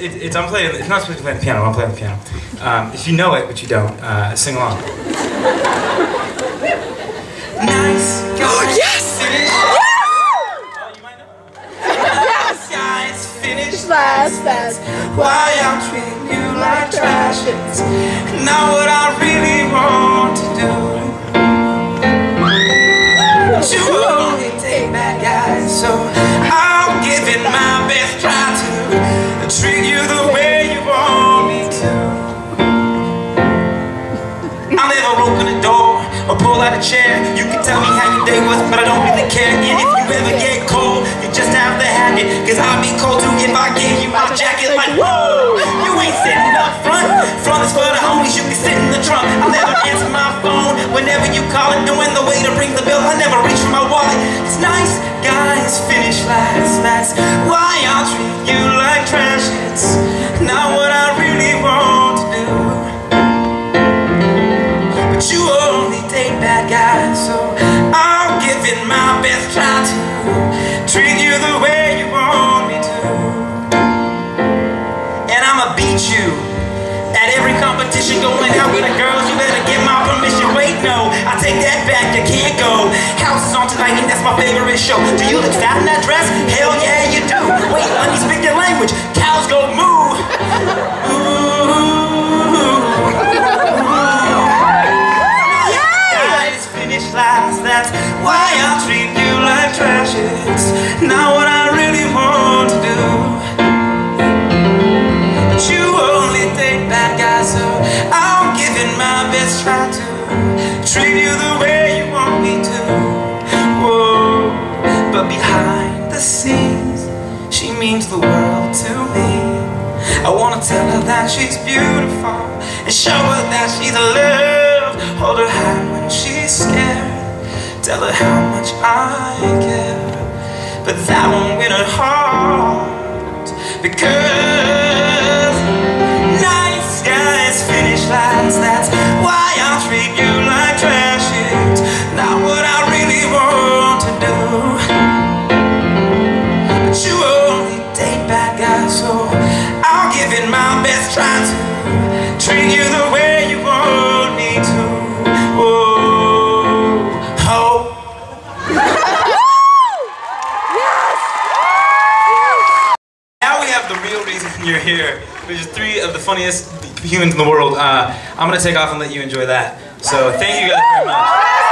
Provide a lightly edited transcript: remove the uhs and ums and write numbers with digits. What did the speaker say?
I'm playing. It's not supposed to play the piano. I'm playing the piano. If you know it, but you don't, sing along. Nice guys. Oh, yes! Finish. Oh, you might know. Nice guys finish last. That's why I'm treating you like trash. It's not what I really want to do. But you only take bad guys, so I'll give it my best try to treat you the way you want me to. I'll never open a door or pull out a chair. You can tell me how your day was, but I don't really care. And if you ever get cold, you just have to hack it, cause I'd be cold too if I gave you my jacket. Like, whoa, you ain't sitting up front. Front is for the homies, you can sit in the trunk. I'll never answer my phone whenever you call it, knowing the way to ring the bill. I never reach for my wallet. It's nice guys finish last. That's why I'll treat you like trash. It's not what I really want to do. But you only date bad guys, so I'll give it my best try to treat you the way you want me to. And I'ma beat you at every competition going out with the girls. You better get my permission. Wait, no, I take that back, you can't go. House is on tonight and that's my favorite show. Do you look fat in that dress? Hell yeah, you do. Wait, let me speak your language. Cows go moo. Last. That's why I treat you like trash. It's not what I really want to do. But you only take bad guys, so I'll give it my best try to treat you the way you want me to. Whoa. But behind the scenes, she means the world to me. I wanna tell her that she's beautiful and show her that she's loved. Hold her hand when she's scared. Tell her how much I care. But that won't win her heart, because nice guys finish last. That's why I'll treat you like trash. It's not what I really want to do. But you only date bad guys, so I'll give it my best try to treat you the way you want me to. You're here, which is 3 of the funniest humans in the world. I'm gonna take off and let you enjoy that. So thank you guys very much.